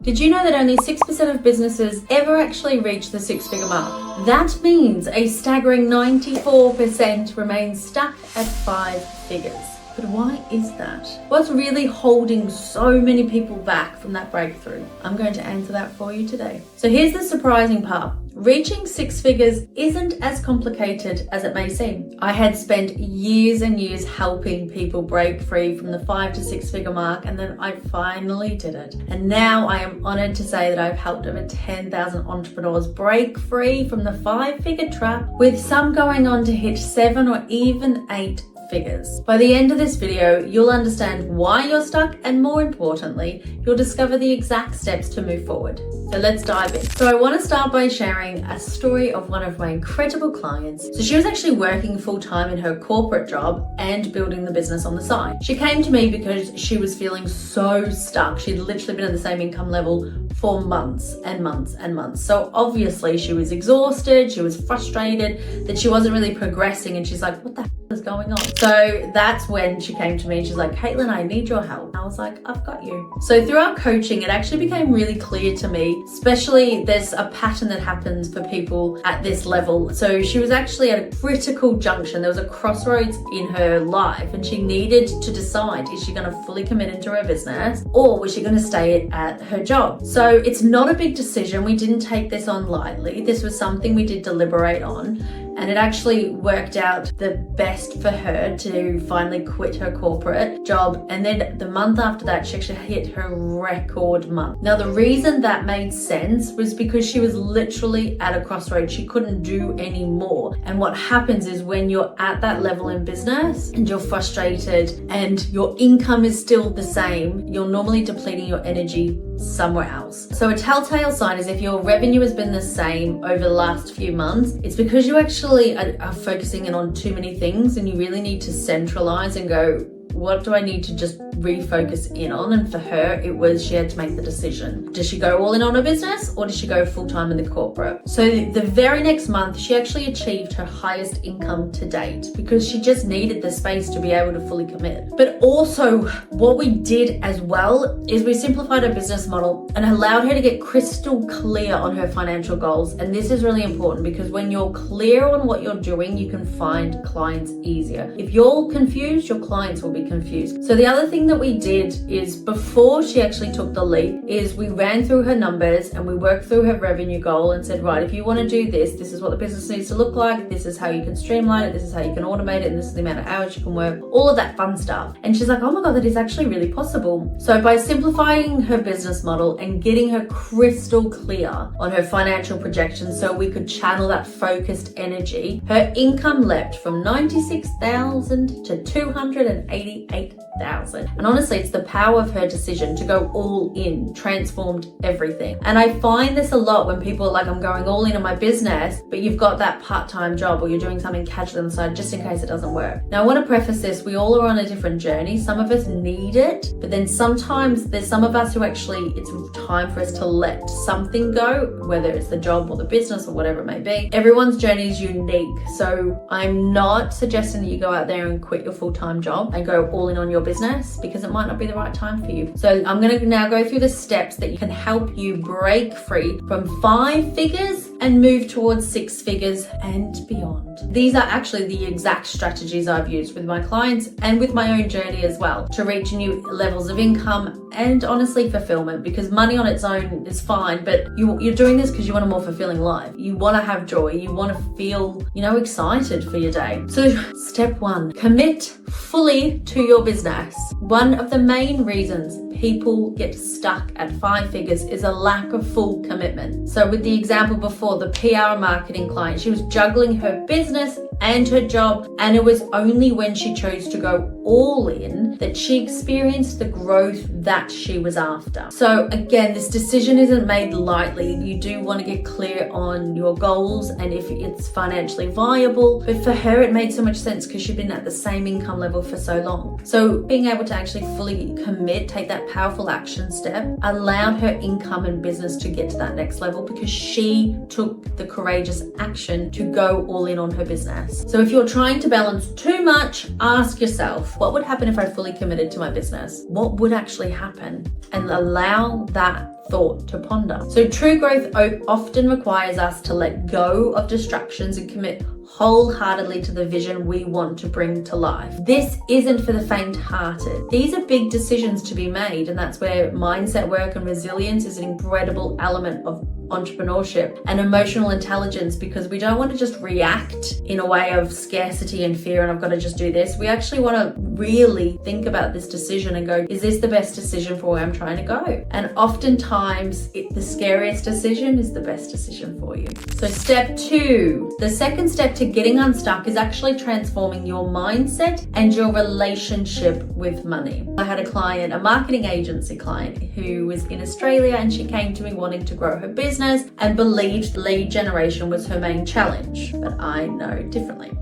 Did you know that only 6% of businesses ever actually reach the six-figure mark? That means a staggering 94% remain stuck at 5 figures. But why is that? What's really holding so many people back from that breakthrough? I'm going to answer that for you today. So here's the surprising part. Reaching 6 figures isn't as complicated as it may seem. I had spent years and years helping people break free from the 5 to 6 figure mark, and then I finally did it. And now I am honored to say that I've helped over 10,000 entrepreneurs break free from the 5-figure trap, with some going on to hit 7 or even 8 figures. By the end of this video, you'll understand why you're stuck, and more importantly, you'll discover the exact steps to move forward. So let's dive in. So I want to start by sharing a story of one of my incredible clients. So she was actually working full-time in her corporate job and building the business on the side. She came to me because she was feeling so stuck. She'd literally been at the same income level for months and months and months. So obviously she was exhausted, she was frustrated that she wasn't really progressing, and she's like, what the hell is going on? So that's when she came to me and she's like, Kaitlyn, I need your help. I was like, I've got you. So through our coaching, it actually became really clear to me, especially there's a pattern that happens for people at this level. So she was actually at a critical junction. There was a crossroads in her life, and she needed to decide, is she going to fully commit into her business, or was she going to stay at her job? So it's not a big decision. We didn't take this on lightly. This was something we did deliberate on. And it actually worked out the best for her to finally quit her corporate job. And then the month after that, she actually hit her record month. Now, the reason that made sense was because she was literally at a crossroads. She couldn't do any more. And what happens is when you're at that level in business and you're frustrated and your income is still the same, you're normally depleting your energy somewhere else. So a telltale sign is if your revenue has been the same over the last few months, it's because you actually are focusing in on too many things, and you really need to centralize and go, what do I need to just refocus in on? And for her, it was she had to make the decision. Does she go all in on her business, or does she go full-time in the corporate? So the very next month, she actually achieved her highest income to date because she just needed the space to be able to fully commit. But also what we did as well is we simplified her business model and allowed her to get crystal clear on her financial goals. And this is really important because when you're clear on what you're doing, you can find clients easier. If you're confused, your clients will be confused. So the other thing that we did is, before she actually took the leap, is we ran through her numbers and we worked through her revenue goal and said, right, if you want to do this, this is what the business needs to look like, this is how you can streamline it, this is how you can automate it, and this is the amount of hours you can work, all of that fun stuff. And she's like, oh my God, that is actually really possible. So by simplifying her business model and getting her crystal clear on her financial projections so we could channel that focused energy, her income leapt from 96,000 to 288,000. And honestly, it's the power of her decision to go all in, transformed everything. And I find this a lot when people are like, I'm going all in on my business, but you've got that part-time job or you're doing something casual on the side just in case it doesn't work. Now, I want to preface this, we all are on a different journey. Some of us need it, but then sometimes there's some of us who actually, it's time for us to let something go, whether it's the job or the business or whatever it may be. Everyone's journey is unique. So I'm not suggesting that you go out there and quit your full-time job and go all in on your business, because it might not be the right time for you. So I'm going to now go through the steps that can help you break free from 5 figures and move towards 6 figures and beyond. These are actually the exact strategies I've used with my clients and with my own journey as well, to reach new levels of income and honestly fulfillment, because money on its own is fine, but you're doing this because you want a more fulfilling life. You want to have joy. You want to feel, excited for your day. So step 1, commit fully to your business. One of the main reasons people get stuck at 5 figures is a lack of full commitment. So with the example before, the PR marketing client, she was juggling her business and her job, and it was only when she chose to go all in that she experienced the growth that she was after. So again, this decision isn't made lightly. You do want to get clear on your goals and if it's financially viable, but for her it made so much sense because she'd been at the same income level for so long. So being able to actually fully commit, take that powerful action step, allowed her income and business to get to that next level because she took the courageous action to go all in on her business. So if you're trying to balance too much, ask yourself, what would happen if I fully committed to my business? What would actually happen? And allow that thought to ponder. So true growth often requires us to let go of distractions and commit wholeheartedly to the vision we want to bring to life. This isn't for the faint-hearted. These are big decisions to be made, and that's where mindset work and resilience is an incredible element of entrepreneurship and emotional intelligence, because we don't want to just react in a way of scarcity and fear and I've got to just do this. We actually want to really think about this decision and go, is this the best decision for where I'm trying to go? And oftentimes the scariest decision is the best decision for you. So step 2, the second step to getting unstuck is actually transforming your mindset and your relationship with money. I had a client, a marketing agency client, who was in Australia, and she came to me wanting to grow her business and believed lead generation was her main challenge, but I know differently.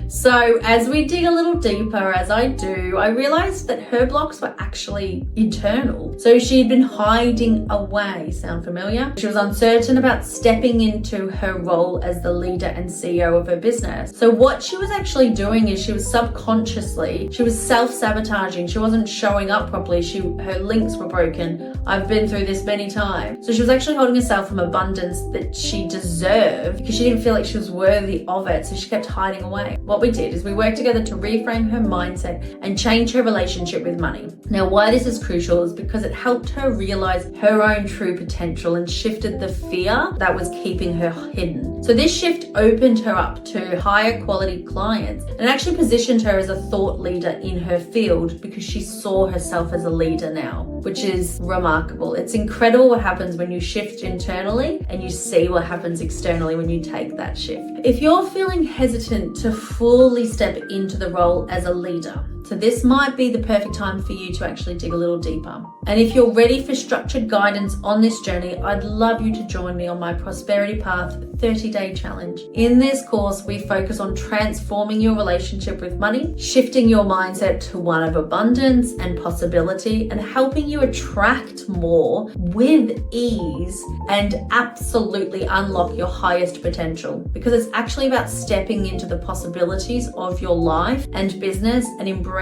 So as we dig a little deeper, as I do, I realized that her blocks were actually internal. So she'd been hiding away. Sound familiar? She was uncertain about stepping into her role as the leader and CEO of her business. So what she was actually doing is she was self-sabotaging. She wasn't showing up properly. Her links were broken. I've been through this many times. So she was actually holding herself from abundance that she deserved because she didn't feel like she was worthy of it. So she kept hiding away. What we did is we worked together to reframe her mindset and change her relationship with money. Now, why this is crucial is because it helped her realize her own true potential and shifted the fear that was keeping her hidden. So this shift opened her up to higher quality clients and actually positioned her as a thought leader in her field because she saw herself as a leader now, which is remarkable. It's incredible what happens when you shift internally and you see what happens externally when you take that shift. If you're feeling hesitant to fully step into the role as a leader, so this might be the perfect time for you to actually dig a little deeper. And if you're ready for structured guidance on this journey, I'd love you to join me on my Prosperity Path 30-day challenge. In this course, we focus on transforming your relationship with money, shifting your mindset to one of abundance and possibility, and helping you attract more with ease and absolutely unlock your highest potential. Because it's actually about stepping into the possibilities of your life and business and embracing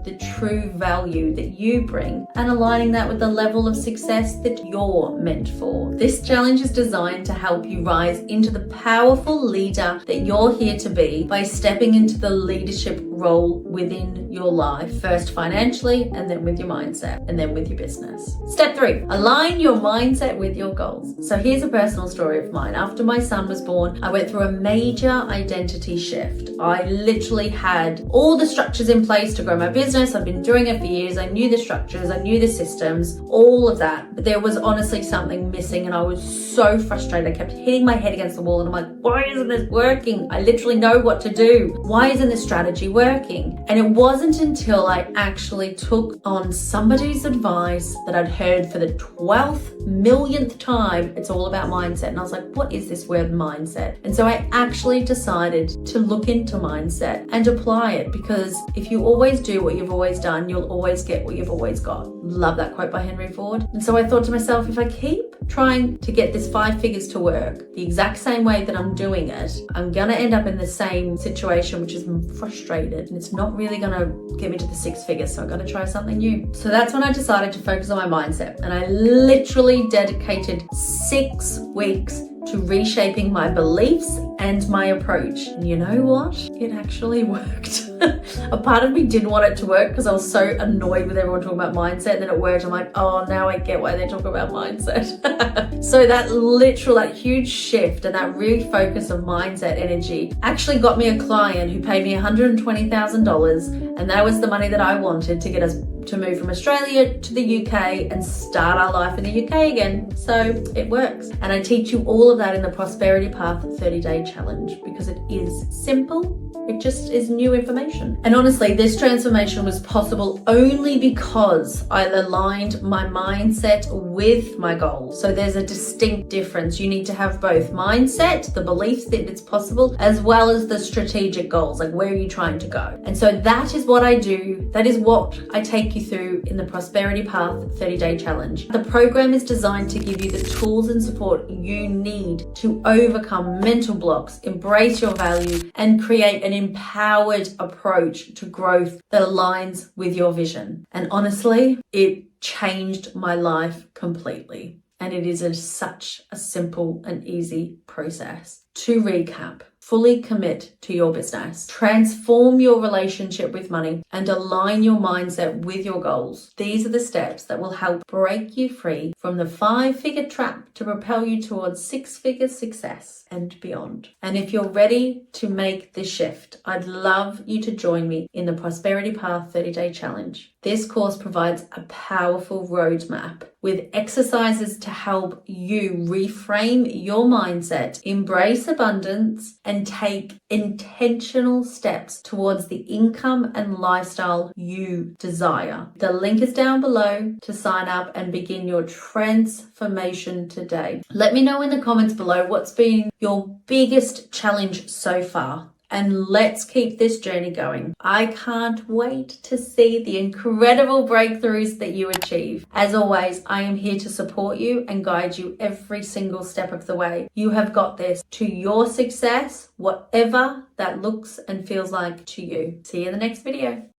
the true value that you bring and aligning that with the level of success that you're meant for. This challenge is designed to help you rise into the powerful leader that you're here to be by stepping into the leadership role within your life, first financially, and then with your mindset, and then with your business. Step 3, align your mindset with your goals. So here's a personal story of mine. After my son was born, I went through a major identity shift. I literally had all the structures in place to grow my business. I've been doing it for years. I knew the structures, I knew the systems, all of that. But there was honestly something missing and I was so frustrated. I kept hitting my head against the wall and I'm like, why isn't this working? I literally know what to do. Why isn't this strategy working? And it wasn't until I actually took on somebody's advice that I'd heard for the 12th millionth time, it's all about mindset. And I was like, what is this word mindset? And so I actually decided to look into mindset and apply it, because if you always do what you've always done, you'll always get what you've always got. Love that quote by Henry Ford. And so I thought to myself, if I keep trying to get this 5 figures to work the exact same way that I'm doing it, I'm gonna end up in the same situation, which is frustrated, and it's not really gonna get me to the 6 figures. So I gotta try something new. So that's when I decided to focus on my mindset, and I literally dedicated 6 weeks to reshaping my beliefs and my approach. And you know what? It actually worked. A part of me didn't want it to work because I was so annoyed with everyone talking about mindset, and then it worked. I'm like, oh, now I get why they talk about mindset. So that huge shift and that refocus of mindset energy actually got me a client who paid me $120,000, and that was the money that I wanted to get us to move from Australia to the UK and start our life in the UK again. So it works. And I teach you all of that in the Prosperity Path 30-day challenge because it is simple. It just is new information. And honestly, this transformation was possible only because I aligned my mindset with my goals. So there's a distinct difference. You need to have both mindset, the beliefs that it's possible, as well as the strategic goals, like where are you trying to go? And so that is what I do. That is what I take you through in the Prosperity Path 30-day challenge. The program is designed to give you the tools and support you need to overcome mental blocks, embrace your value, and create an empowered approach to growth that aligns with your vision. And honestly, it changed my life completely. And it is such a simple and easy process. To recap, fully commit to your business, transform your relationship with money, and align your mindset with your goals. These are the steps that will help break you free from the 5-figure trap to propel you towards 6-figure success and beyond. And if you're ready to make this shift, I'd love you to join me in the Prosperity Path 30-Day Challenge. This course provides a powerful roadmap with exercises to help you reframe your mindset, embrace abundance, and take intentional steps towards the income and lifestyle you desire. The link is down below to sign up and begin your transformation today. Let me know in the comments below what's been your biggest challenge so far. And let's keep this journey going. I can't wait to see the incredible breakthroughs that you achieve. As always, I am here to support you and guide you every single step of the way. You have got this to your success, whatever that looks and feels like to you. See you in the next video.